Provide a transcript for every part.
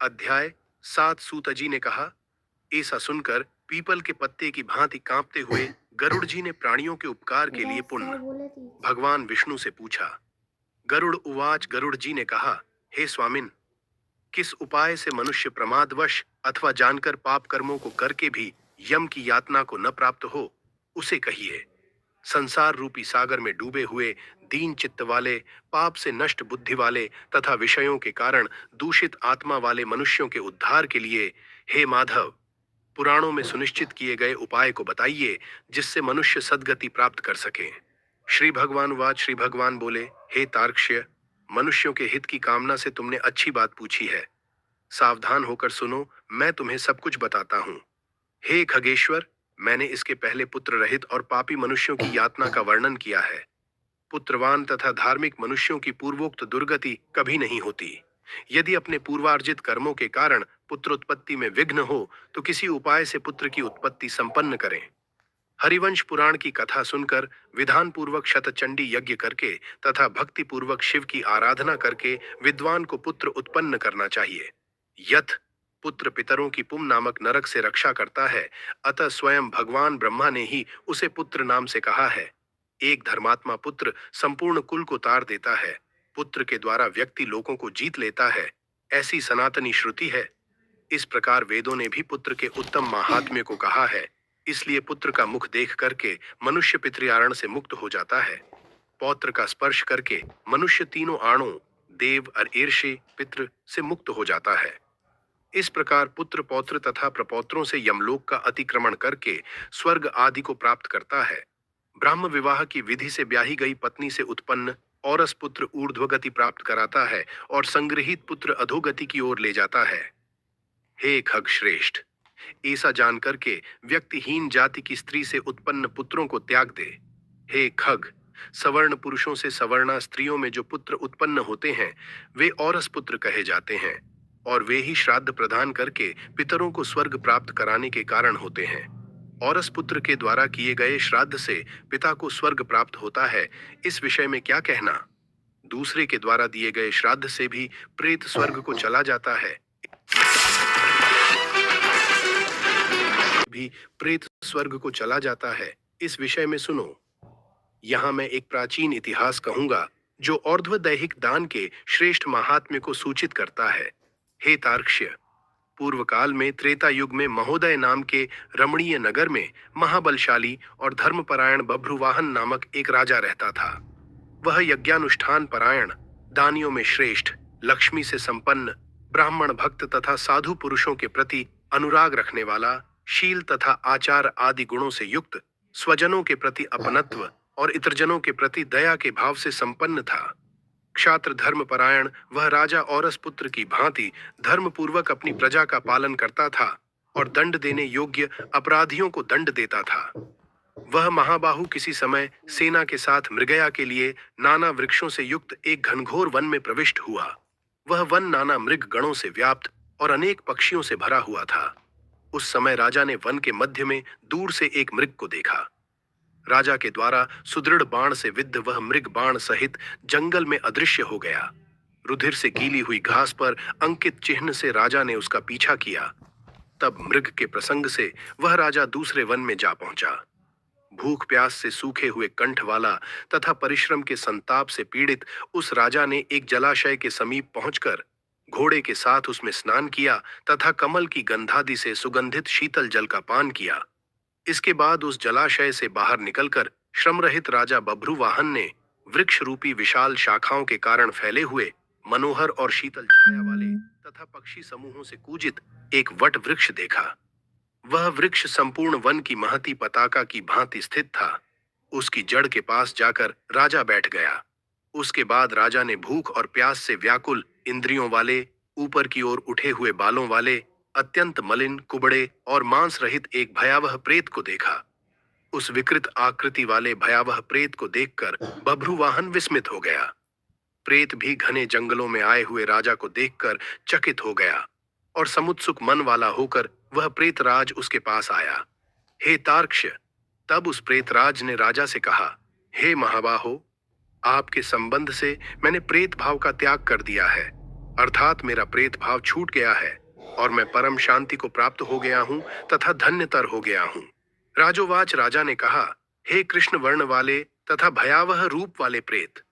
अध्याय 7। सूतजी ने कहा। ऐसा सुनकर पीपल के पत्ते की भांति कांपते हुए गरुड़ जी ने प्राणियों के उपकार के लिए पुनः भगवान विष्णु से पूछा। गरुड़ उवाच। गरुड़ जी ने कहा, हे स्वामिन, किस उपाय से मनुष्य प्रमादवश अथवा जानकर पाप कर्मों को करके भी यम की यातना को न प्राप्त हो, उसे कहिए। संसार रूपी सागर में डूबे हुए दीन चित्त वाले, पाप से नष्ट बुद्धि वाले तथा विषयों के कारण दूषित आत्मा वाले मनुष्यों के उद्धार के लिए हे माधव, पुराणों में सुनिश्चित किए गए उपाय को बताइए, जिससे मनुष्य सद्गति प्राप्त कर सके। श्री भगवान वाच। श्री भगवान बोले, हे तार्क्ष्य, मनुष्यों के हित की कामना से तुमने अच्छी बात पूछी है। सावधान होकर सुनो, मैं तुम्हें सब कुछ बताता हूँ। हे खगेश्वर, मैंने इसके पहले पुत्र रहित और पापी मनुष्यों की यातना का वर्णन किया है। पुत्रवान तथा धार्मिक मनुष्यों की पूर्वोक्त दुर्गति कभी नहीं होती। यदि अपने पूर्वार्जित कर्मों के कारण पुत्र उत्पत्ति में विघ्न हो, तो किसी उपाय से पुत्र की उत्पत्ति संपन्न करें। हरिवंश पुराण की कथा सुनकर विधान पूर्वक शतचंडी यज्ञ करके तथा भक्ति पूर्वक शिव की आराधना करके विद्वान को पुत्र उत्पन्न करना चाहिए। यथ पुत्र पितरों की पुम नामक नरक से रक्षा करता है, अतः स्वयं भगवान ब्रह्मा ने ही उसे पुत्र नाम से कहा है। एक धर्मात्मा पुत्र संपूर्ण कुल को तार देता है। पुत्र के द्वारा व्यक्ति लोगों को जीत लेता है, ऐसी सनातनी श्रुति है। इस प्रकार वेदों ने भी पुत्र के उत्तम महात्म्य को कहा है। इसलिए पुत्र का मुख देख करके मनुष्य पितृयारण से मुक्त हो जाता है। पौत्र का स्पर्श करके मनुष्य तीनों आणों, देव, अर्षि, पितृ से मुक्त हो जाता है। इस प्रकार पुत्र, पौत्र तथा प्रपौत्रों से यमलोक का अतिक्रमण करके स्वर्ग आदि को प्राप्त करता है। ब्राह्म विवाह की विधि से ब्याही गई पत्नी से उत्पन्न औरस पुत्र ऊर्ध्वगति प्राप्त कराता है और संग्रहित पुत्र अधोगति की ओर ले जाता है। हे खग श्रेष्ठ, ऐसा जान करके व्यक्तिहीन जाति की स्त्री से उत्पन्न पुत्रों को त्याग दे। हे खग, सवर्ण पुरुषों से सवर्णा स्त्रियों में जो पुत्र उत्पन्न होते हैं, वे औरस पुत्र कहे जाते हैं, और वे ही श्राद्ध प्रदान करके पितरों को स्वर्ग प्राप्त कराने के कारण होते हैं। औरस पुत्र के द्वारा किए गए श्राद्ध से पिता को स्वर्ग प्राप्त होता है, इस विषय में क्या कहना। दूसरे के द्वारा दिए गए श्राद्ध से भी प्रेत स्वर्ग को चला जाता है, भी प्रेत स्वर्ग को चला जाता है, इस विषय में सुनो। यहाँ मैं एक प्राचीन इतिहास कहूंगा, जो और्ध्व दैहिक दान के श्रेष्ठ महात्म्य को सूचित करता है। हे तार्क्ष्य, पूर्व काल में त्रेता युग में महोदय नाम के रमणीय नगर में महाबलशाली और धर्मपरायण बभ्रुवाहन नामक एक राजा रहता था। वह यज्ञानुष्ठान परायण, दानियों में श्रेष्ठ, लक्ष्मी से संपन्न, ब्राह्मण भक्त तथा साधु पुरुषों के प्रति अनुराग रखने वाला, शील तथा आचार आदि गुणों से युक्त, स्वजनों के प्रति अपनत्व और इतरजनों के प्रति दया के भाव से संपन्न था। क्षात्र धर्म परायण वह राजा औरस पुत्र की भांति धर्म पूर्वक अपनी प्रजा का पालन करता था और दंड देने योग्य अपराधियों को दंड देता था। वह महाबाहु किसी समय सेना के साथ मृगया के लिए नाना वृक्षों से युक्त एक घनघोर वन में प्रविष्ट हुआ। वह वन नाना मृग गणों से व्याप्त और अनेक पक्षियों से भरा हुआ था। उस समय राजा ने वन के मध्य में दूर से एक मृग को देखा। राजा के द्वारा सुदृढ़ बाण से विद्ध वह मृग बाण सहित जंगल में अदृश्य हो गया। रुधिर से गीली हुई घास पर अंकित चिन्ह से राजा ने उसका पीछा किया। तब मृग के प्रसंग से वह राजा दूसरे वन में जा पहुंचा। भूख प्यास से सूखे हुए कंठ वाला तथा परिश्रम के संताप से पीड़ित उस राजा ने एक जलाशय के समीप पहुंचकर घोड़े के साथ उसमें स्नान किया तथा कमल की गंधादि से सुगंधित शीतल जल का पान किया। इसके बाद उस जलाशय से बाहर निकलकर श्रम रहित राजा बभ्रुवाहन ने वृक्ष रूपी विशाल शाखाओं के कारण फैले हुए मनोहर और शीतल छाया वाले तथा पक्षी समूहों से कूजित एक वट वृक्ष देखा। वह वृक्ष संपूर्ण वन की महती पताका की भांति स्थित था। उसकी जड़ के पास जाकर राजा बैठ गया। उसके बाद राजा ने भूख और प्यास से व्याकुल इंद्रियों वाले, ऊपर की ओर उठे हुए बालों वाले, अत्यंत मलिन, कुबड़े और मांस रहित एक भयावह प्रेत को देखा। उस विकृत आकृति वाले भयावह प्रेत को देखकर बभ्रुवाहन विस्मित हो गया। प्रेत भी घने जंगलों में आए हुए राजा को देखकर चकित हो गया और समुत्सुक मन वाला होकर वह प्रेतराज उसके पास आया। हे तार्क्ष्य, तब उस प्रेतराज ने राजा से कहा, हे महाबाहो, आपके संबंध से मैंने प्रेत भाव का त्याग कर दिया है। अर्थात मेरा प्रेत भाव छूट गया है और मैं परम शांति को प्राप्त हो गया हूँ तथा धन्यतर हो गया हूँ। राजोवाच, राजा ने कहा, हे कृष्ण वर्ण वाले तथा भयावह रूप वाले प्रेत,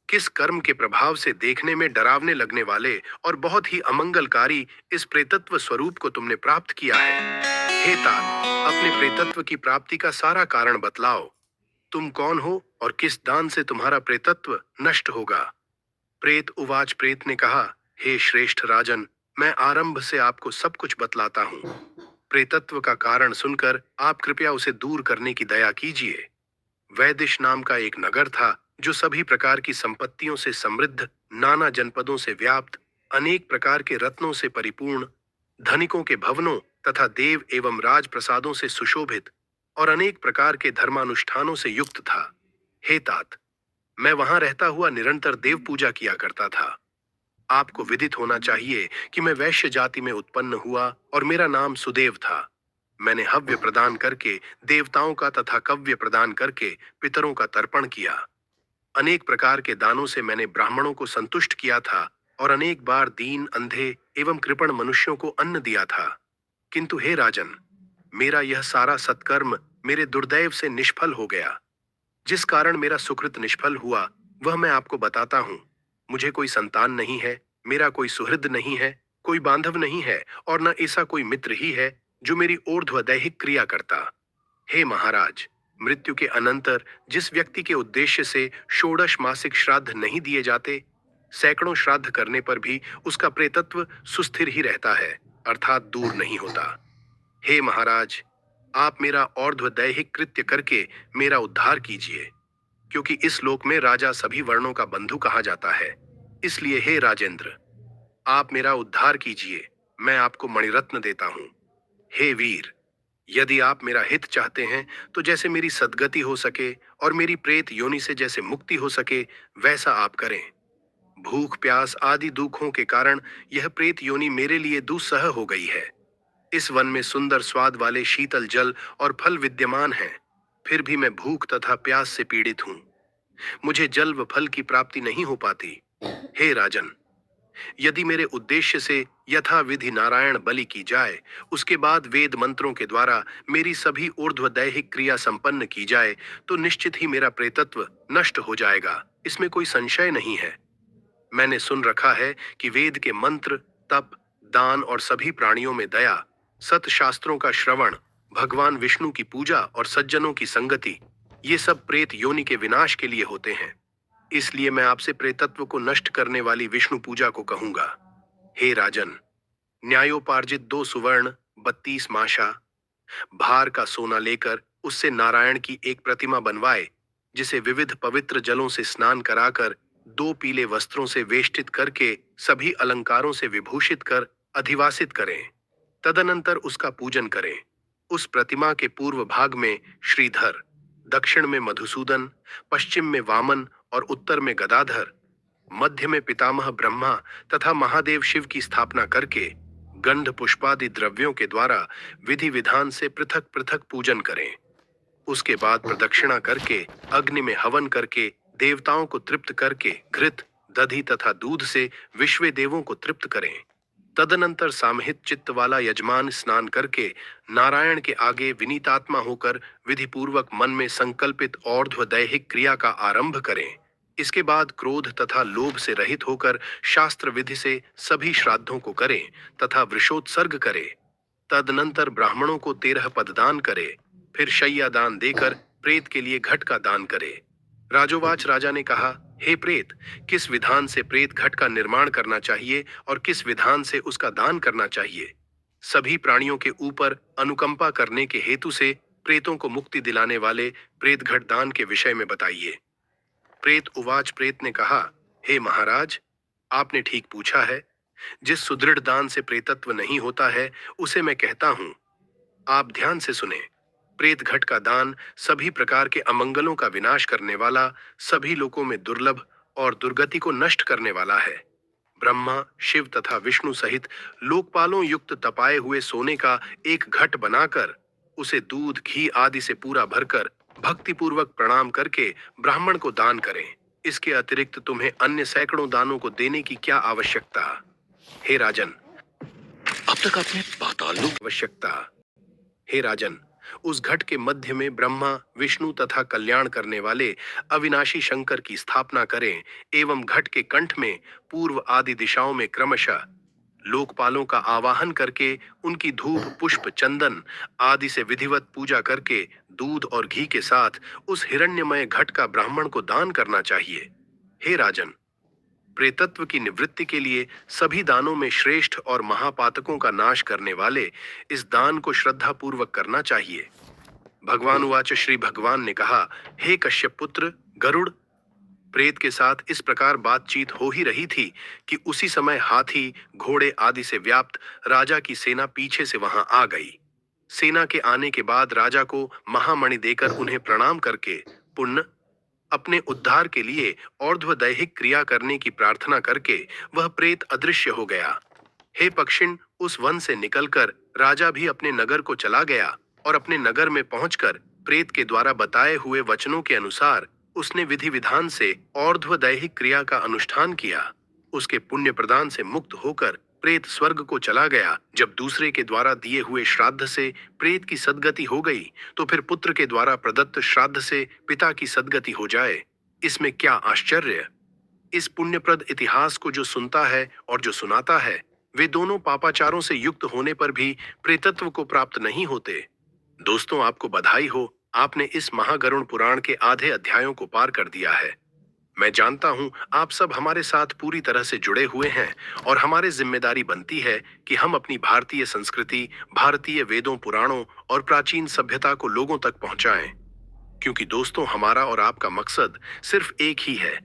किस कर्म के प्रभाव से देखने में डरावने लगने वाले और बहुत ही अमंगलकारी इस प्रेतत्व स्वरूप को तुमने प्राप्त किया है? हे तात, अपने प्रेतत्व की प्राप्ति का सारा कारण बतलाओ। तुम कौन हो और किस दान से तुम्हारा प्रेतत्व नष्ट होगा? प्रेत उवाच, प्रेत ने कहा, हे श्रेष्ठ राजन, मैं आरंभ से आपको सब कुछ बतलाता हूँ। प्रेतत्व का कारण सुनकर आप कृपया उसे दूर करने की दया कीजिए। वैदिश नाम का एक नगर था जो सभी प्रकार की संपत्तियों से समृद्ध, नाना जनपदों से व्याप्त, अनेक प्रकार के रत्नों से परिपूर्ण, धनिकों के भवनों तथा देव एवं राज प्रसादों से सुशोभित और अनेक प्रकार के धर्मानुष्ठानों से युक्त था। हे तात, मैं वहां रहता हुआ निरंतर देव पूजा किया करता था। आपको विदित होना चाहिए कि मैं वैश्य जाति में उत्पन्न हुआ और मेरा नाम सुदेव था। मैंने हव्य प्रदान करके देवताओं का तथा कव्य प्रदान करके पितरों का तर्पण किया। अनेक प्रकार के दानों से मैंने ब्राह्मणों को संतुष्ट किया था और अनेक बार दीन, अंधे एवं कृपण मनुष्यों को अन्न दिया था। किंतु हे राजन, मेरा यह सारा सत्कर्म मेरे दुर्दैव से निष्फल हो गया। जिस कारण मेरा सुकृत निष्फल हुआ वह मैं आपको बताता हूँ। मुझे कोई संतान नहीं है, मेरा कोई सुहृद नहीं है, कोई बांधव नहीं है और न ऐसा कोई मित्र ही है जो मेरी ऊर्ध्व दैहिक क्रिया करता। हे महाराज, मृत्यु के अनंतर जिस व्यक्ति के उद्देश्य से षोडश मासिक श्राद्ध नहीं दिए जाते, सैकड़ों श्राद्ध करने पर भी उसका प्रेतत्व सुस्थिर ही रहता है, अर्थात दूर नहीं होता। हे महाराज, आप मेरा और्ध्व दैहिक कृत्य करके मेरा उद्धार कीजिए, क्योंकि इस लोक में राजा सभी वर्णों का बंधु कहा जाता है। इसलिए हे राजेंद्र, आप मेरा उद्धार कीजिए, मैं आपको मणिरत्न देता हूँ। हे वीर, यदि आप मेरा हित चाहते हैं तो जैसे मेरी सद्गति हो सके और मेरी प्रेत योनि से जैसे मुक्ति हो सके वैसा आप करें। भूख, प्यास आदि दुखों के कारण यह प्रेत योनि मेरे लिए दुस्सह हो गई है। इस वन में सुंदर स्वाद वाले शीतल जल और फल विद्यमान हैं, फिर भी मैं भूख तथा प्यास से पीड़ित हूँ। मुझे जल व फल की प्राप्ति नहीं हो पाती। हे राजन, यदि मेरे उद्देश्य से यथा विधि नारायण बलि की जाए, उसके बाद वेद मंत्रों के द्वारा मेरी सभी ऊर्ध्व दैहिक क्रिया संपन्न की जाए, तो निश्चित ही मेरा प्रेतत्व नष्ट हो जाएगा, इसमें कोई संशय नहीं है। मैंने सुन रखा है कि वेद के मंत्र, तप, दान और सभी प्राणियों में दया, सत शास्त्रों का श्रवण, भगवान विष्णु की पूजा और सज्जनों की संगति, ये सब प्रेत योनि के विनाश के लिए होते हैं। इसलिए मैं आपसे प्रेतत्व को नष्ट करने वाली विष्णु पूजा को कहूंगा। हे राजन, न्यायोपार्जित 2 सुवर्ण 32 माशा भार का सोना लेकर उससे नारायण की एक प्रतिमा बनवाए, जिसे विविध पवित्र जलों से स्नान कराकर 2 पीले वस्त्रों से वेष्टित करके सभी अलंकारों से विभूषित कर अधिवासित करें। तदनंतर उसका पूजन करें। उस प्रतिमा के पूर्व भाग में श्रीधर, दक्षिण में मधुसूदन, पश्चिम में वामन और उत्तर में गदाधर, मध्य में पितामह ब्रह्मा तथा महादेव शिव की स्थापना करके गंध पुष्पादि द्रव्यों के द्वारा विधि विधान से पृथक पृथक पूजन करें। उसके बाद प्रदक्षिणा करके अग्नि में हवन करके देवताओं को तृप्त करके घृत, दधि तथा दूध से विश्व देवों को तृप्त करें। तदनंतर सामहित चित्त वाला यजमान स्नान करके नारायण के आगे विनीतात्मा होकर विधि पूर्वक मन में संकल्पित और्ध्व दैहिक क्रिया का आरंभ करें। इसके बाद क्रोध तथा लोभ से रहित होकर शास्त्र विधि से सभी श्राद्धों को करें तथा वृषोत्सर्ग करें। तदनंतर ब्राह्मणों को 13 पद दान करे, फिर शय्या दान देकर प्रेत के लिए घट का दान करे। राजोवाच, राजा ने कहा, हे प्रेत, किस विधान से प्रेत घट का निर्माण करना चाहिए और किस विधान से उसका दान करना चाहिए? सभी प्राणियों के ऊपर अनुकंपा करने के हेतु से प्रेतों को मुक्ति दिलाने वाले प्रेत घट दान के विषय में बताइए। प्रेत उवाच, प्रेत ने कहा, हे महाराज, आपने ठीक पूछा है। जिस सुदृढ़ दान से प्रेतत्व नहीं होता है उसे मैं कहता हूं। आप ध्यान से सुने। प्रेत घट का दान सभी प्रकार के अमंगलों का विनाश करने वाला, सभी लोकों में दुर्लभ और दुर्गति को नष्ट करने वाला है। ब्रह्मा, शिव तथा विष्णु सहित लोकपालों युक्त तपाए हुए सोने का एक घट बनाकर उसे दूध, घी आदि से पूरा भरकर भक्ति पूर्वक प्रणाम करके ब्राह्मण को दान करें। इसके अतिरिक्त तुम्हें अन्य सैकड़ों दानों को देने की क्या आवश्यकता? हे राजन, अब तक आपने पाताल लोक आवश्यकता। हे राजन, उस घट के मध्य में ब्रह्मा, विष्णु तथा कल्याण करने वाले अविनाशी शंकर की स्थापना करें एवं घट के कंठ में पूर्व आदि दिशाओं में क्रमशः लोकपालों का आवाहन करके उनकी धूप पुष्प चंदन आदि से विधिवत पूजा करके दूध और घी के साथ उस हिरण्यमय घट का ब्राह्मण को दान करना चाहिए। हे राजन, प्रेतत्व की निवृत्ति के लिए सभी दानों में श्रेष्ठ और महापातकों का नाश करने वाले इस दान को श्रद्धा पूर्वक करना चाहिए। भगवान उवाच, श्री भगवान ने कहा, हे कश्यप पुत्र गरुड़, प्रेत के साथ इस प्रकार बातचीत हो ही रही थी कि उसी समय हाथी घोड़े आदि से व्याप्त राजा की सेना पीछे से वहां आ गई। सेना के आने के बाद राजा को महामणि देकर उन्हें प्रणाम करके पुण्य अपने उद्धार के लिए और्ध्वदैहिक क्रिया करने की प्रार्थना करके वह प्रेत अदृश्य हो गया। हे पक्षिण, उस वन से निकलकर राजा भी अपने नगर को चला गया और अपने नगर में पहुंचकर प्रेत के द्वारा बताए हुए वचनों के अनुसार उसने विधि विधान से और्ध्वदैहिक क्रिया का अनुष्ठान किया। उसके पुण्य प्रदान से मुक्त होकर प्रेत स्वर्ग को चला गया। जब दूसरे के द्वारा दिए हुए श्राद्ध से प्रेत की सद्गति हो गई, तो फिर पुत्र के द्वारा प्रदत्त श्राद्ध से पिता की सद्गति हो जाए, इसमें क्या आश्चर्य? इस पुण्यप्रद इतिहास को जो सुनता है और जो सुनाता है, वे दोनों पापाचारों से युक्त होने पर भी प्रेतत्व को प्राप्त नहीं होते। दोस्तों, आपको बधाई हो, आपने इस महागरुण पुराण के आधे अध्यायों को पार कर दिया है। मैं जानता हूं आप सब हमारे साथ पूरी तरह से जुड़े हुए हैं और हमारी जिम्मेदारी बनती है कि हम अपनी भारतीय संस्कृति, भारतीय वेदों, पुराणों और प्राचीन सभ्यता को लोगों तक पहुंचाएं। क्योंकि दोस्तों, हमारा और आपका मकसद सिर्फ एक ही है,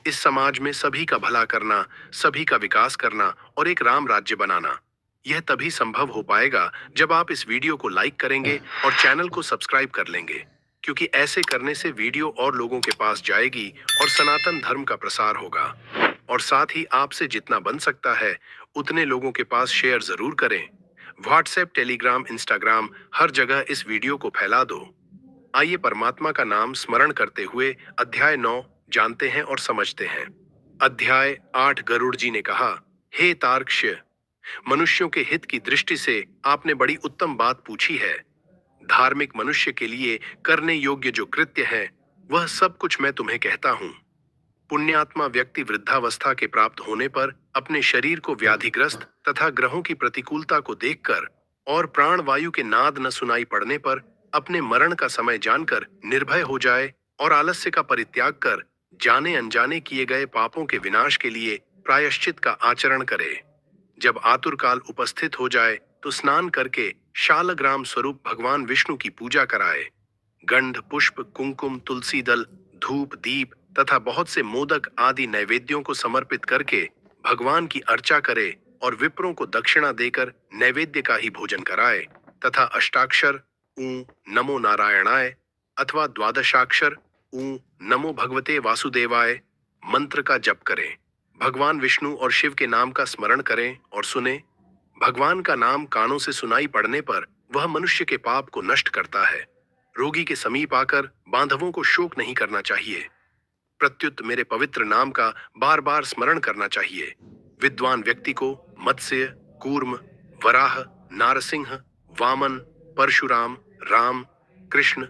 इस समाज में सभी का भला करना, सभी का विकास करना और एक राम राज्य बनाना। यह तभी संभव हो पाएगा जब आप इस वीडियो को लाइक करेंगे और चैनल को सब्सक्राइब कर लेंगे, क्योंकि ऐसे करने से वीडियो और लोगों के पास जाएगी और सनातन धर्म का प्रसार होगा। और साथ ही आपसे जितना बन सकता है उतने लोगों के पास शेयर जरूर करें। व्हाट्सएप, टेलीग्राम, इंस्टाग्राम, हर जगह इस वीडियो को फैला दो। आइए परमात्मा का नाम स्मरण करते हुए अध्याय 9 जानते हैं और समझते हैं। अध्याय 8। गरुड़ जी ने कहा, हे तार्क्ष्य, मनुष्यों के हित की दृष्टि से आपने बड़ी उत्तम बात पूछी है। धार्मिक मनुष्य के लिए करने योग्य जो कृत्य है, वह सब कुछ मैं तुम्हें कहता हूं। पुण्यात्मा व्यक्ति वृद्धावस्था के प्राप्त होने पर अपने शरीर को व्याधिग्रस्त तथा ग्रहों की प्रतिकूलता को देखकर और प्राण वायु के नाद न सुनाई पड़ने पर अपने मरण का समय जानकर निर्भय हो जाए और आलस्य का परित्याग कर जाने अनजाने किए गए पापों के विनाश के लिए प्रायश्चित का आचरण करे। जब आतुर काल उपस्थित हो जाए तो स्नान करके शालग्राम स्वरूप भगवान विष्णु की पूजा कराए। गंध, पुष्प, कुंकुम, तुलसी दल, धूप, दीप तथा बहुत से मोदक आदि नैवेद्यों को समर्पित करके भगवान की अर्चा करे और विप्रों को दक्षिणा देकर नैवेद्य का ही भोजन कराए तथा अष्टाक्षर ऊ नमो नारायणाय अथवा द्वादशाक्षर ऊ नमो भगवते वासुदेवाय मंत्र का जप करें। भगवान विष्णु और शिव के नाम का स्मरण करें और सुने। भगवान का नाम कानों से सुनाई पड़ने पर वह मनुष्य के पाप को नष्ट करता है। रोगी के समीप आकर बांधवों को शोक नहीं करना चाहिए, प्रत्युत मेरे पवित्र नाम का बार बार स्मरण करना चाहिए। विद्वान व्यक्ति को मत्स्य, कूर्म, वराह, नारसिंह, वामन, परशुराम, राम, कृष्ण,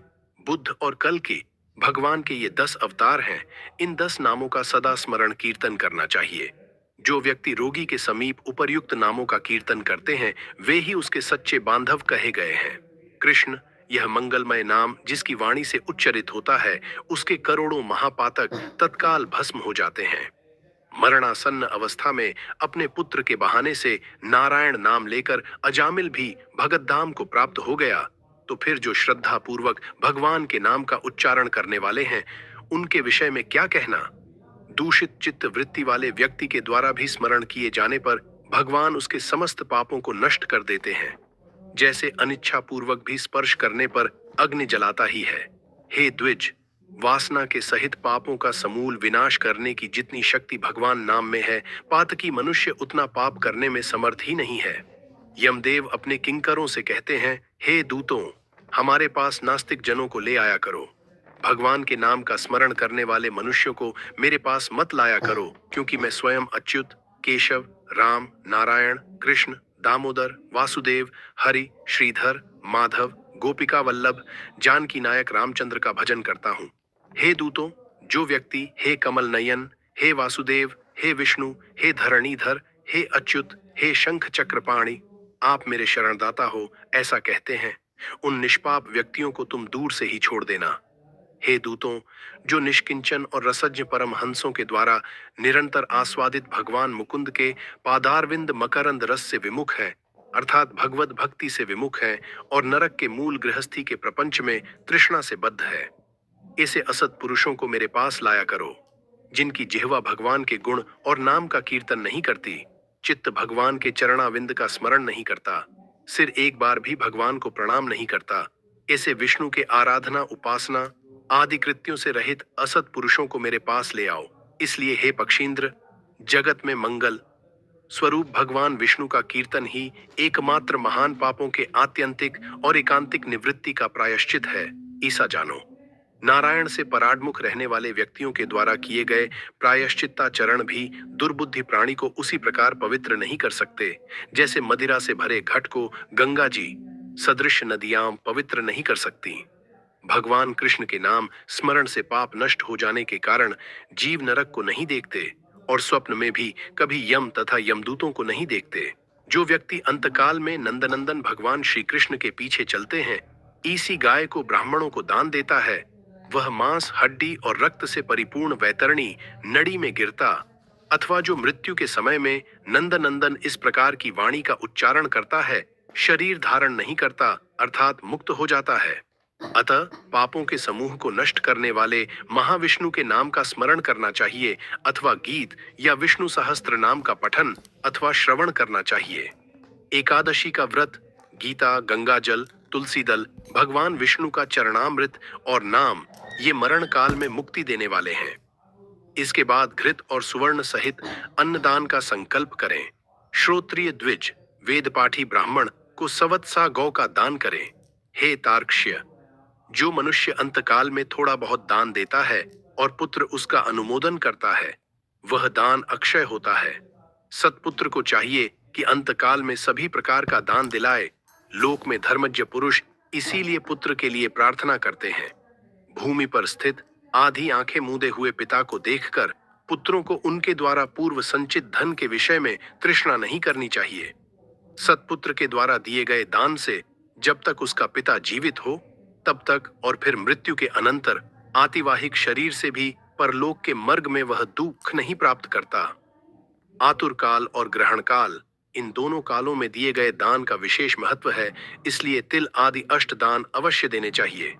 बुद्ध और कल्कि भगवान के ये 10 अवतार हैं। इन 10 नामों का सदा स्मरण कीर्तन करना चाहिए। जो व्यक्ति रोगी के समीप उपर्युक्त नामों का कीर्तन करते हैं, वे ही उसके सच्चे बांधव कहे गए हैं। कृष्ण, यह मंगलमय नाम जिसकी वाणी से उच्चरित होता है, उसके करोड़ों महापातक तत्काल भस्म हो जाते हैं। मरणासन्न अवस्था में अपने पुत्र के बहाने से नारायण नाम लेकर अजामिल भी भगतधाम को प्राप्त हो गया, तो फिर जो श्रद्धा पूर्वक भगवान के नाम का उच्चारण करने वाले हैं, उनके विषय में क्या कहना। दूषित चित्त वृत्ति वाले व्यक्ति के द्वारा भी स्मरण किए जाने पर भगवान उसके समस्त पापों को नष्ट कर देते हैं, जैसे अनिच्छा पूर्वक भी स्पर्श करने पर अग्नि जलाता ही है। हे द्विज, वासना के सहित पापों का समूल विनाश करने की जितनी शक्ति भगवान नाम में है, पातकी मनुष्य उतना पाप करने में समर्थ ही नहीं है। यमदेव अपने किंकरों से कहते हैं, हे दूतों, हमारे पास नास्तिक जनों को ले आया करो। भगवान के नाम का स्मरण करने वाले मनुष्यों को मेरे पास मत लाया करो, क्योंकि मैं स्वयं अच्युत, केशव, राम, नारायण, कृष्ण, दामोदर, वासुदेव, हरि, श्रीधर, माधव, गोपिका वल्लभ, जानकी नायक रामचंद्र का भजन करता हूँ। हे दूतों, जो व्यक्ति हे कमल नयन, हे वासुदेव, हे विष्णु, हे धरणीधर, हे अच्युत, हे शंख चक्रपाणि, आप मेरे शरणदाता हो, ऐसा कहते हैं, उन निष्पाप व्यक्तियों को तुम दूर से ही छोड़ देना। हे दूतों, जो निष्किंचन और रसज्ञ परम हंसों के द्वारा निरंतर आस्वादित भगवान मुकुंद के पादारविंद मकरंद रस से विमुख है, अर्थात भगवत भक्ति से विमुख है और नरक के मूल गृहस्थी के प्रपंच में तृष्णा से बद्ध है, ऐसे असत पुरुषों को मेरे पास लाया करो, जिनकी जिह्वा भगवान के गुण और नाम का कीर्तन नहीं करती, चित्त भगवान के चरणाविंद का स्मरण नहीं करता, सिर एक बार भी भगवान को प्रणाम नहीं करता, ऐसे विष्णु के आराधना उपासना आदि कृत्यों से रहित असत पुरुषों को मेरे पास ले आओ। इसलिए हे पक्षींद्र, जगत में मंगल स्वरूप भगवान विष्णु का कीर्तन ही एकमात्र महान पापों के आत्यंतिक और एकांतिक निवृत्ति का प्रायश्चित है, ऐसा जानो। नारायण से पराडमुख रहने वाले व्यक्तियों के द्वारा किए गए प्रायश्चित्ताचरण भी दुर्बुद्धि प्राणी को उसी प्रकार पवित्र नहीं कर सकते, जैसे मदिरा से भरे घट को गंगा जी सदृश नदियां पवित्र नहीं कर सकती। भगवान कृष्ण के नाम स्मरण से पाप नष्ट हो जाने के कारण जीव नरक को नहीं देखते और स्वप्न में भी कभी यम तथा यमदूतों को नहीं देखते। जो व्यक्ति अंतकाल में नंदनंदन भगवान श्री कृष्ण के पीछे चलते हैं, इसी गाय को ब्राह्मणों को दान देता है, वह मांस, हड्डी और रक्त से परिपूर्ण वैतरणी नड़ी में गिरता, अथवा जो मृत्यु के समय में नंदनंदन इस प्रकार की वाणी का उच्चारण करता है, शरीर धारण नहीं करता, अर्थात मुक्त हो जाता है। अतः पापों के समूह को नष्ट करने वाले महाविष्णु के नाम का स्मरण करना चाहिए, अथवा गीत या विष्णु सहस्त्र नाम का पठन अथवा श्रवण करना चाहिए। एकादशी का व्रत, गीता, गंगा जल, तुलसी दल, भगवान विष्णु का चरणामृत और नाम, ये मरण काल में मुक्ति देने वाले हैं। इसके बाद घृत और सुवर्ण सहित अन्नदान का संकल्प करें। श्रोत्रिय द्विज वेद पाठी ब्राह्मण को सवत्सा गौ का दान करें। हे तार्क्ष्य, जो मनुष्य अंतकाल में थोड़ा बहुत दान देता है और पुत्र उसका अनुमोदन करता है, वह दान अक्षय होता है। सत्पुत्र को चाहिए कि अंतकाल में सभी प्रकार का दान दिलाए। लोक में धर्मज्ञ पुरुष इसीलिए पुत्र के लिए प्रार्थना करते हैं। भूमि पर स्थित आधी आंखें मूंदे हुए पिता को देखकर पुत्रों को उनके द्वारा पूर्व संचित धन के विषय में तृष्णा नहीं करनी चाहिए। सत्पुत्र के द्वारा दिए गए दान से जब तक उसका पिता जीवित हो, तब तक और फिर मृत्यु के अनंतर आतिवाहिक शरीर से भी परलोक के मर्ग में वह दुख नहीं प्राप्त करता। आतुर काल और ग्रहण काल, इन दोनों कालों में दिए गए दान का विशेष महत्व है, इसलिए तिल आदि अष्ट दान अवश्य देने चाहिए।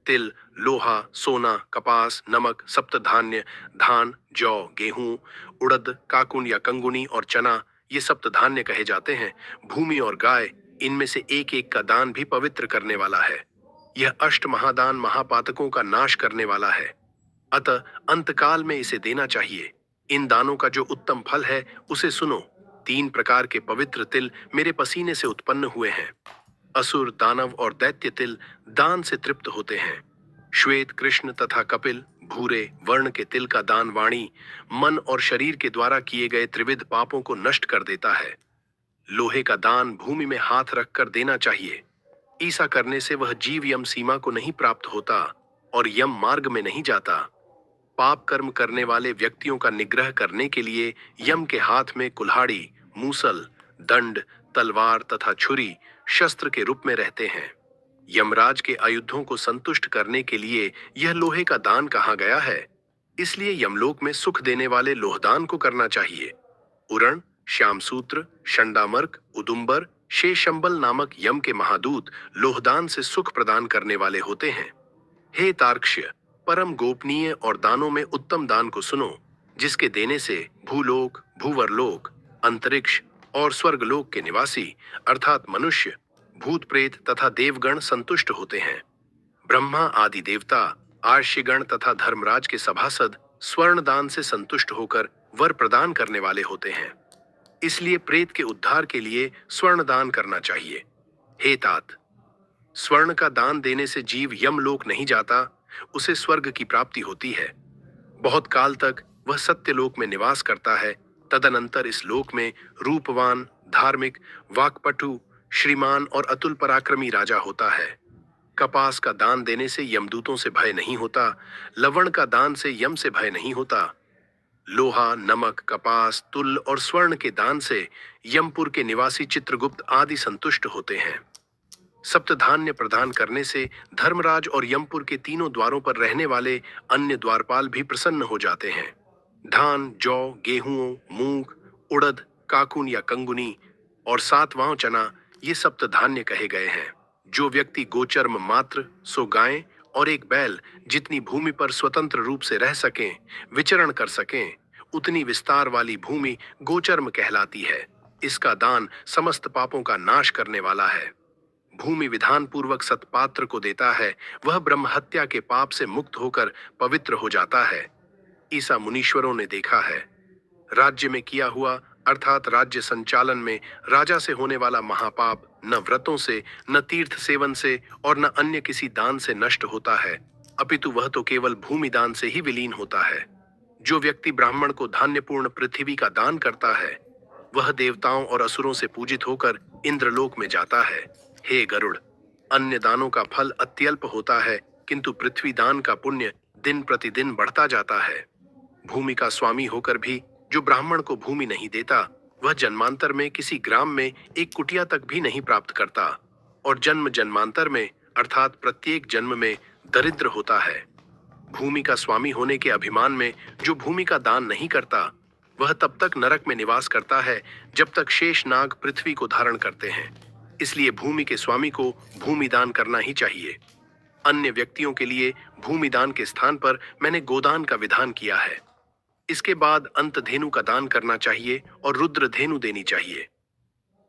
तिल, लोहा, सोना, कपास, नमक, सप्तधान्य, धान, जौ, गेहूं, उड़द, काकुन या कंगुनी और चना, ये सप्तधान्य कहे जाते हैं। भूमि और गाय, इनमें से एक एक का दान भी पवित्र करने वाला है। यह अष्ट महादान महापातकों का नाश करने वाला है, अतः अंतकाल में इसे देना चाहिए। इन दानों का जो उत्तम फल है उसे सुनो। 3 प्रकार के पवित्र तिल मेरे पसीने से उत्पन्न हुए हैं। असुर, दानव और दैत्य तिल दान से तृप्त होते हैं। श्वेत, कृष्ण तथा कपिल, भूरे वर्ण के तिल का दान वाणी, मन और शरीर के द्वारा किए गए त्रिविध पापों को नष्ट कर देता है। लोहे का दान भूमि में हाथ रखकर देना चाहिए। ऐसा करने से वह जीव यम सीमा को नहीं प्राप्त होता और यम मार्ग में नहीं जाता। पाप कर्म करने वाले व्यक्तियों का निग्रह करने के लिए यम के हाथ में कुल्हाड़ी, मूसल, दंड, तलवार तथा छुरी शस्त्र के रूप में रहते हैं। यमराज के आयुधों को संतुष्ट करने के लिए यह लोहे का दान कहा गया है, इसलिए यमलोक में सुख देने वाले लोहदान को करना चाहिए। उरण, श्यामसूत्र, शंडामर्क, उदुम्बर, शेषंबल नामक यम के महादूत लोहदान से सुख प्रदान करने वाले होते हैं। हे तार्क्ष्य, परम गोपनीय और दानों में उत्तम दान को सुनो, जिसके देने से भूलोक, भूवरलोक, अंतरिक्ष और स्वर्गलोक के निवासी अर्थात मनुष्य, भूत प्रेत तथा देवगण संतुष्ट होते हैं। ब्रह्मा आदि देवता, आर्षिगण तथा धर्मराज के सभासद स्वर्ण दान से संतुष्ट होकर वर प्रदान करने वाले होते हैं। इसलिए प्रेत के उद्धार के लिए स्वर्ण दान करना चाहिए। हे तात, स्वर्ण का दान देने से जीव यमलोक नहीं जाता, उसे स्वर्ग की प्राप्ति होती है। बहुत काल तक वह सत्यलोक में निवास करता है। तदनंतर इस लोक में रूपवान, धार्मिक, वाक्पटु, श्रीमान और अतुल पराक्रमी राजा होता है। कपास का दान देने से यमदूतों से भय नहीं होता। लवण का दान से यम से भय नहीं होता। लोहा, नमक, कपास, तुल और स्वर्ण के दान से यमपुर के निवासी चित्रगुप्त आदि संतुष्ट होते हैं। सप्तधान्य प्रदान करने से धर्मराज और यमपुर के तीनों द्वारों पर रहने वाले अन्य द्वारपाल भी प्रसन्न हो जाते हैं। धान, जौ, गेहूं, मूंग, उड़द, काकुन या कंगुनी और सातवां चना ये सप्तधान्य कहे गए हैं। जो व्यक्ति गोचर्म मात्र, सो गायें और एक बैल जितनी भूमि पर स्वतंत्र रूप से रह सकें, विचरण कर सकें, उतनी विस्तार वाली भूमि गोचर्म कहलाती है। इसका दान समस्त पापों का नाश करने वाला है। भूमि विधान पूर्वक सत्पात्र को देता है, वह ब्रह्म हत्या के पाप से मुक्त होकर पवित्र हो जाता है। ईसा मुनीश्वरों ने देखा है, राज्य में किया हुआ अर्थात राज्य संचालन में राजा से होने वाला महापाप न व्रतों से, न तीर्थ सेवन से और न अन्य किसी दान से नष्ट होता है, अपितु वह तो केवल भूमि दान से ही विलीन होता है। जो व्यक्ति ब्राह्मण को धान्यपूर्ण पृथ्वी का दान करता है, वह देवताओं और असुरों से पूजित होकर इंद्रलोक में जाता है। हे गरुड़, अन्य दानों का फल अत्यल्प होता है, किंतु पृथ्वी दान का पुण्य दिन प्रतिदिन बढ़ता जाता है। भूमि का स्वामी होकर भी जो ब्राह्मण को भूमि नहीं देता, वह जन्मांतर में किसी ग्राम में एक कुटिया तक भी नहीं प्राप्त करता और जन्म जन्मांतर में अर्थात प्रत्येक जन्म में दरिद्र होता है। भूमि का स्वामी होने के अभिमान में जो भूमि का दान नहीं करता, वह तब तक नरक में निवास करता है जब तक शेष नाग पृथ्वी को धारण करते हैं। इसलिए भूमि के स्वामी को भूमि दान करना ही चाहिए। अन्य व्यक्तियों के लिए भूमि दान के स्थान पर मैंने गोदान का विधान किया है। इसके बाद अंत धेनु का दान करना चाहिए और रुद्र धेनु देनी चाहिए।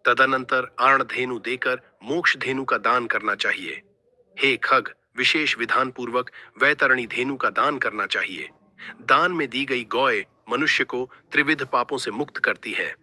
तदनंतर आर्ण धेनु देकर मोक्ष धेनु का दान करना चाहिए। हे खग, विशेष विधान पूर्वक वैतरणी धेनु का दान करना चाहिए। दान में दी गई गौएं मनुष्य को त्रिविध पापों से मुक्त करती है।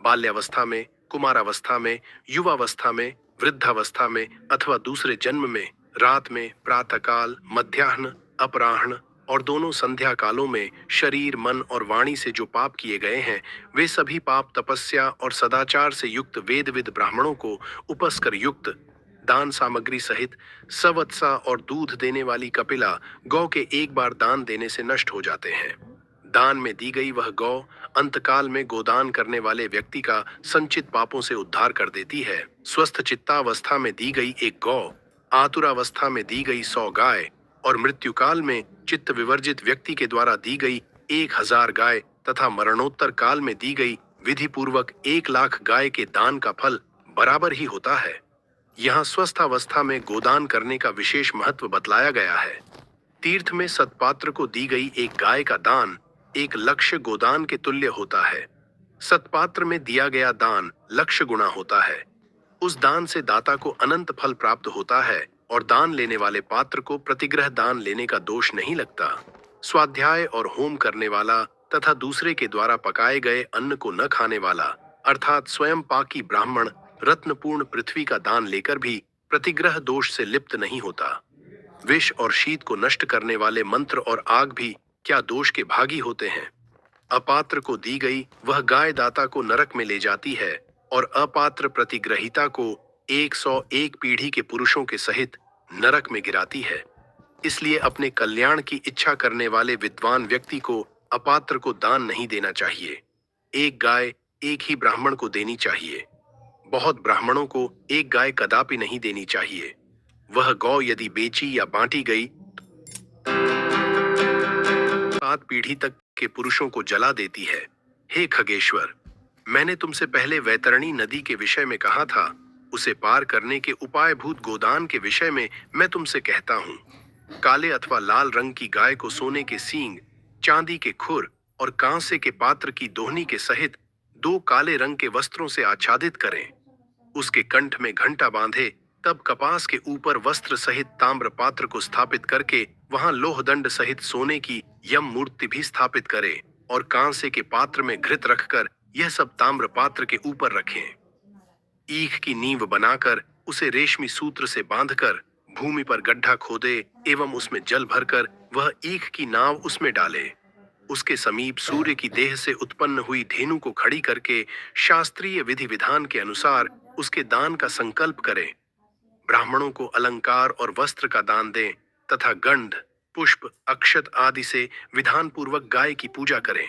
बाल्यावस्था में, कुमारावस्था में, युवावस्था में, वृद्धावस्था में अथवा दूसरे जन्म में, रात में, प्रातःकाल, मध्याह्न, अपराह्न और दोनों संध्या कालों में शरीर, मन और वाणी से जो पाप किए गए हैं, वे सभी पाप तपस्या और सदाचार से युक्त वेदविद ब्राह्मणों को उपस्कर युक्त दान सामग्री सहित सवत्सा और दूध देने वाली कपिला गौ के एक बार दान देने से नष्ट हो जाते हैं। दान में दी गई वह गौ अंतकाल में गोदान करने वाले व्यक्ति का संचित पापों से उद्धार कर देती है। स्वस्थ चित्तावस्था में दी गई एक गौ, आतुरावस्था में दी गई 100 गाय और मृत्युकाल में चित्त विवर्जित व्यक्ति के द्वारा दी गई 1000 गाय तथा मरणोत्तर काल में दी गई विधि पूर्वक 1,00,000 गाय के दान का फल बराबर ही होता है। यहाँ स्वस्थ अवस्था में गोदान करने का विशेष महत्व बतलाया गया है। तीर्थ में सत्पात्र को दी गई एक गाय का दान 1 लक्ष्य गोदान के तुल्य होता है। सत्पात्र में दिया गया दान लक्ष्य गुणा होता है। उस दान से दाता को अनंत फल प्राप्त होता है और दान लेने वाले पात्र को प्रतिग्रह दान लेने का दोष नहीं लगता। स्वाध्याय और होम करने वाला तथा दूसरे के द्वारा पकाए गए अन्न को न खाने वाला अर्थात स्वयं पाकी ब्राह्मण रत्नपूर्ण पृथ्वी का दान लेकर भी प्रतिग्रह दोष से लिप्त नहीं होता। विष और शीत को नष्ट करने वाले मंत्र और आग भी क्या दोष के भागी होते हैं। अपात्र को दी गई वह गाय दाता को नरक में ले जाती है और अपात्र प्रतिग्रहिता को 101 पीढ़ी के पुरुषों के सहित नरक में गिराती है। इसलिए अपने कल्याण की इच्छा करने वाले विद्वान व्यक्ति को अपात्र को दान नहीं देना चाहिए। एक गाय एक ही ब्राह्मण को देनी चाहिए। बहुत ब्राह्मणों को एक गाय कदापि नहीं देनी चाहिए। वह गौ यदि बेची या बांटी गई 7 पीढ़ी तक के पुरुषों को जला देती है। हे खगेश्वर, मैंने तुमसे पहले वैतरणी नदी के विषय में कहा था, उसे पार करने के उपायभूत गोदान के विषय में मैं तुमसे कहता हूँ। काले अथवा लाल रंग की गाय को सोने के सींग, चांदी के खुर और कांसे के पात्र की दोहनी के सहित 2 काले रंग के वस्त्रों से आच्छादित करें। उसके कंठ में घंटा बांधे, तब कपास के ऊपर वस्त्र सहित ताम्र पात्र को स्थापित करके वहां लोहदंड सहित सोने की यम मूर्ति भी स्थापित करें और कांसे के पात्र में घृत रखकर यह सब ताम्र पात्र के ऊपर रखें। ईख की नींव बनाकर उसे रेशमी सूत्र से बांधकर भूमि पर गड्ढा खोदे एवं उसमें जल भरकर वह ईख की नाव उसमें डाले। उसके समीप सूर्य की देह से उत्पन्न हुई धेनु को खड़ी करके शास्त्रीय विधि विधान के अनुसार उसके दान का संकल्प करें। ब्राह्मणों को अलंकार और वस्त्र का दान दें तथा गंध, पुष्प, अक्षत आदि से विधान पूर्वक गाय की पूजा करें।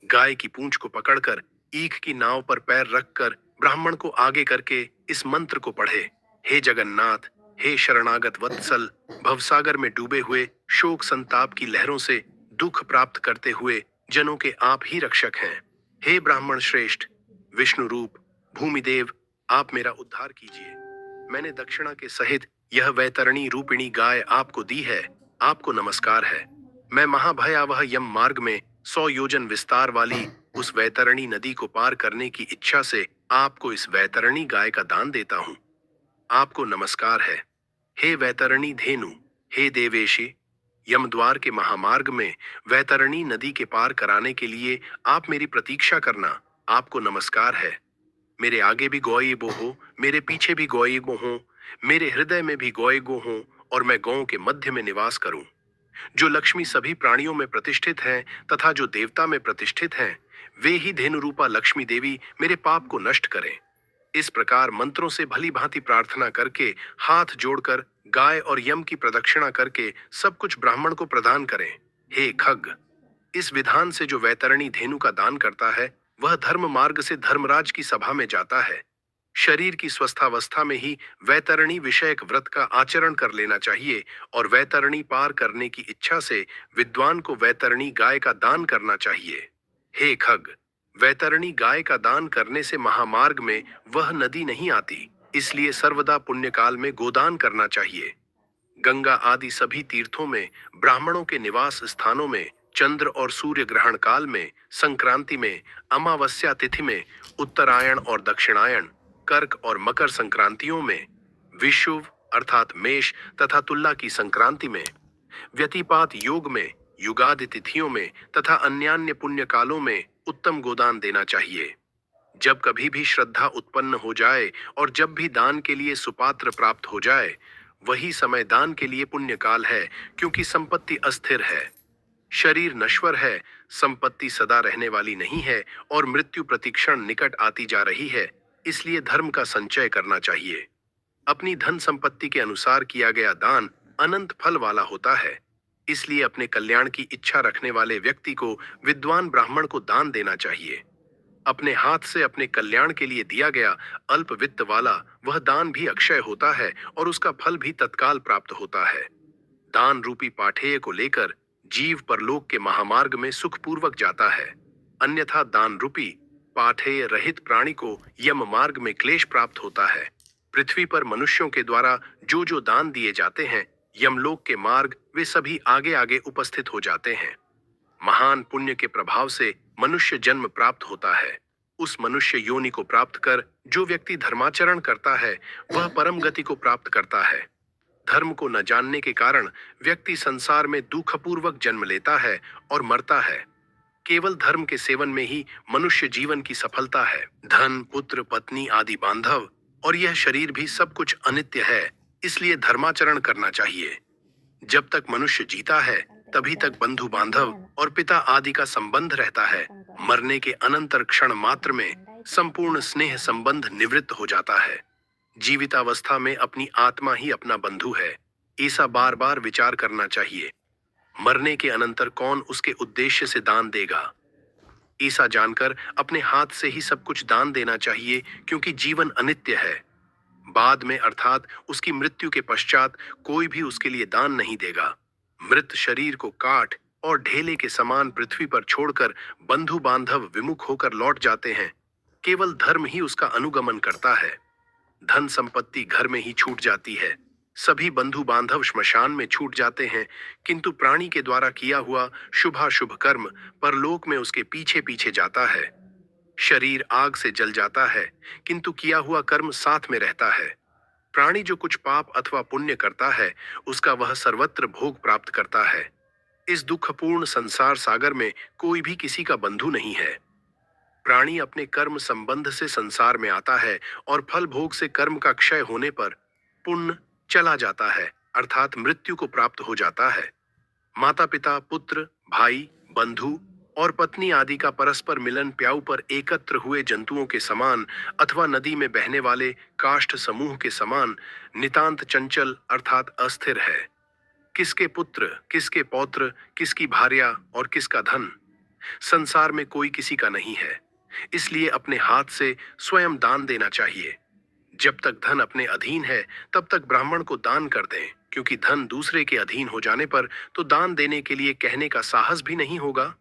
गाय की पूंछ को पकड़कर ईख की नाव पर पैर रखकर ब्राह्मण को आगे करके इस मंत्र को पढ़े। हे जगन्नाथ, हे शरणागत वत्सल, भवसागर में डूबे हुए शोक संताप की लहरों से दुख प्राप्त करते हुए जनों के आप ही रक्षक हैं। हे ब्राह्मण श्रेष्ठ, विष्णु रूप भूमिदेव, आप मेरा उद्धार कीजिए। मैंने दक्षिणा के सहित यह वैतरणी रूपिणी गाय आपको दी है। आपको नमस्कार है। मैं महाभयावह यम मार्ग में 100 योजन विस्तार वाली उस वैतरणी नदी को पार करने की इच्छा से आपको इस वैतरणी गाय का दान देता हूँ। आपको नमस्कार है। हे वैतरणी धेनु, हे देवेशी, यमद्वार के महामार्ग में वैतरणी नदी के पार कराने के लिए आप मेरी प्रतीक्षा करना। आपको नमस्कार है। मेरे आगे भी गौएगो हो, मेरे पीछे भी गौएगो हो, मेरे हृदय में भी गौएगो हो, और मैं गौओं के मध्य में निवास करूं। जो लक्ष्मी सभी प्राणियों में प्रतिष्ठित हैं तथा जो देवता में प्रतिष्ठित हैं, वे ही धेनु रूपा लक्ष्मी देवी मेरे पाप को नष्ट करें। इस प्रकार मंत्रों से भली भांति प्रार्थना करके हाथ जोड़कर गाय और यम की प्रदक्षिणा करके सब कुछ ब्राह्मण को प्रदान करें। हे खग, इस विधान से जो वैतरणी धेनु का दान करता है वह धर्म मार्ग से धर्मराज की सभा में जाता है। शरीर की स्वस्थावस्था में ही वैतरणी विषयक व्रत का आचरण कर लेना चाहिए और वैतरणी पार करने की इच्छा से विद्वान को वैतरणी गाय का दान करना चाहिए। हे खग, वैतरणी गाय का दान करने से महामार्ग में वह नदी नहीं आती, इसलिए सर्वदा पुण्यकाल में गोदान करना चाहिए। गंगा आदि सभी तीर्थों में, ब्राह्मणों के निवास स्थानों में, चंद्र और सूर्य ग्रहण काल में, संक्रांति में, अमावस्या तिथि में, उत्तरायण और दक्षिणायन, कर्क और मकर संक्रांतियों में, विषुव अर्थात मेष तथा तुला की संक्रांति में, व्यतिपात योग में, युगादि तिथियों में तथा अन्यान्य पुण्य कालों में उत्तम गोदान देना चाहिए। जब कभी भी श्रद्धा उत्पन्न हो जाए और जब भी दान के लिए सुपात्र प्राप्त हो जाए, वही समय दान के लिए पुण्य काल है, क्योंकि संपत्ति अस्थिर है। शरीर नश्वर है, संपत्ति सदा रहने वाली नहीं है और मृत्यु प्रतिक्षण निकट आती जा रही है, इसलिए धर्म का संचय करना चाहिए। अपनी धन संपत्ति के अनुसार किया गया दान अनंत फल वाला होता है, इसलिए अपने कल्याण की इच्छा रखने वाले व्यक्ति को विद्वान ब्राह्मण को दान देना चाहिए। अपने हाथ से अपने कल्याण के लिए दिया गया अल्प वित्त वाला वह दान भी अक्षय होता है और उसका फल भी तत्काल प्राप्त होता है। दान रूपी पाठेय को लेकर जीव परलोक के महामार्ग में सुखपूर्वक जाता है, अन्यथा दान रूपी पाठेय रहित प्राणी को यम मार्ग में क्लेश प्राप्त होता है। पृथ्वी पर मनुष्यों के द्वारा जो जो दान दिए जाते हैं, यमलोक के मार्ग वे सभी आगे आगे उपस्थित हो जाते हैं। महान पुण्य के प्रभाव से मनुष्य जन्म प्राप्त होता है। उस मनुष्य योनि को प्राप्त कर जो व्यक्ति धर्माचरण करता है वह परम गति को प्राप्त करता है। धर्म को न जानने के कारण व्यक्ति संसार में दुखपूर्वक जन्म लेता है और मरता है। केवल धर्म के सेवन में ही मनुष्य जीवन की सफलता है। धन, पुत्र, पत्नी आदि बांधव और यह शरीर भी सब कुछ अनित्य है, इसलिए धर्माचरण करना चाहिए। जब तक मनुष्य जीता है तभी तक बंधु बांधव और पिता आदि का संबंध रहता है। मरने के अनंतर क्षण मात्र में संपूर्ण स्नेह संबंध निवृत्त हो जाता है। जीवितावस्था में अपनी आत्मा ही अपना बंधु है, ऐसा बार बार विचार करना चाहिए। मरने के अनंतर कौन उसके उद्देश्य से दान देगा, ऐसा जानकर अपने हाथ से ही सब कुछ दान देना चाहिए, क्योंकि जीवन अनित्य है। बाद में अर्थात उसकी मृत्यु के पश्चात कोई भी उसके लिए दान नहीं देगा। मृत शरीर को काट और ढेले के समान पृथ्वी पर छोड़कर बंधु बांधव विमुख होकर लौट जाते हैं। केवल धर्म ही उसका अनुगमन करता है। धन संपत्ति घर में ही छूट जाती है। सभी बंधु बांधव श्मशान में छूट जाते हैं, किंतु प्राणी के द्वारा किया हुआ शुभाशुभ कर्म परलोक में उसके पीछे पीछे जाता है। शरीर आग से जल जाता है, किंतु किया हुआ कर्म साथ में रहता है। प्राणी जो कुछ पाप अथवा पुण्य करता है उसका वह सर्वत्र भोग प्राप्त करता है। इस दुखपूर्ण संसार सागर में कोई भी किसी का बंधु नहीं है। प्राणी अपने कर्म संबंध से संसार में आता है और फल भोग से कर्म का क्षय होने पर पुण्य चला जाता है। अर्थात मृत्यु को प्राप्त हो जाता है। माता पिता, पुत्र, भाई, बंधु और पत्नी आदि का परस्पर मिलन प्याऊ पर एकत्र हुए जंतुओं के समान अथवा नदी में बहने वाले काष्ठ समूह के समान नितांत चंचल अर्थात अस्थिर है। किसके पुत्र, किसके पौत्र, किसकी भार्या और किसका धन, संसार में कोई किसी का नहीं है। इसलिए अपने हाथ से स्वयं दान देना चाहिए। जब तक धन अपने अधीन है तब तक ब्राह्मण को दान कर दें, क्योंकि धन दूसरे के अधीन हो जाने पर तो दान देने के लिए कहने का साहस भी नहीं होगा।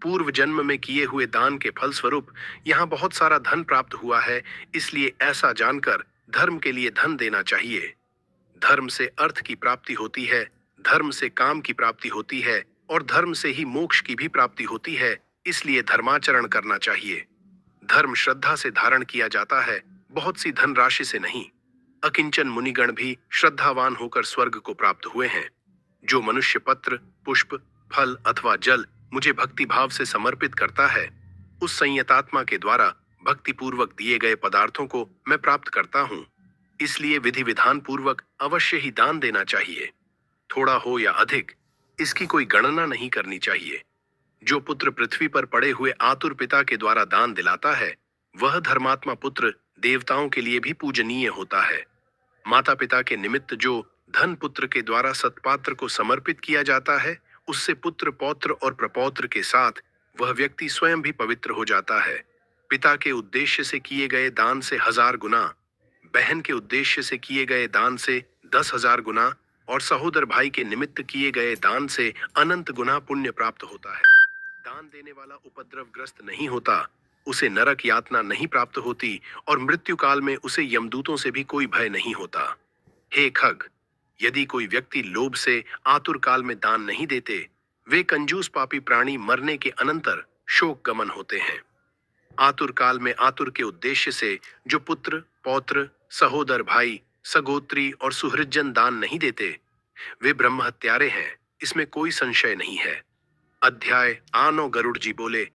पूर्व जन्म में किए हुए दान के फल स्वरूप यहाँ बहुत सारा धन प्राप्त हुआ है, इसलिए ऐसा जानकर धर्म के लिए धन देना चाहिए। धर्म से अर्थ की प्राप्ति होती है, धर्म से काम की प्राप्ति होती है और धर्म से ही मोक्ष की भी प्राप्ति होती है, इसलिए धर्माचरण करना चाहिए। धर्म श्रद्धा से धारण किया जाता है, बहुत सी धनराशि से नहीं। अकिंचन मुनिगण भी श्रद्धावान होकर स्वर्ग को प्राप्त हुए हैं। जो मनुष्य पत्र, पुष्प, फल अथवा जल मुझे भक्ति भाव से समर्पित करता है, उस संयतात्मा के द्वारा भक्ति पूर्वक दिए गए पदार्थों को मैं प्राप्त करता हूँ। इसलिए विधि विधान पूर्वक अवश्य ही दान देना चाहिए। थोड़ा हो या अधिक, इसकी कोई गणना नहीं करनी चाहिए। जो पुत्र पृथ्वी पर पड़े हुए आतुर पिता के द्वारा दान दिलाता है, वह धर्मात्मा पुत्र देवताओं के लिए भी पूजनीय होता है। माता पिता के निमित्त जो धन पुत्र के द्वारा सत्पात्र को समर्पित किया जाता है, उससे पुत्र, पौत्र और प्रपौत्र के साथ वह व्यक्ति स्वयं भी पवित्र हो जाता है। पिता के उद्देश्य से किए गए दान से 1000 गुना, बहन के उद्देश्य से किए गए दान से 10,000 गुना और सहोदर भाई के निमित्त किए गए दान से अनंत गुना पुण्य प्राप्त होता है। दान देने वाला उपद्रवग्रस्त नहीं होता, उसे नरक यातना नहीं प्राप्त होती और मृत्यु काल में उसे यमदूतों से भी कोई भय नहीं होता। हे खग, यदि कोई व्यक्ति लोभ से आतुर काल में दान नहीं देते, वे कंजूस पापी प्राणी मरने के अनंतर शोक गमन होते हैं। आतुर काल में आतुर के उद्देश्य से जो पुत्र, पौत्र, सहोदर भाई, सगोत्री और सुहृजन दान नहीं देते, वे ब्रह्म हत्यारे हैं, इसमें कोई संशय नहीं है। अध्याय आनो गरुड़ जी बोले,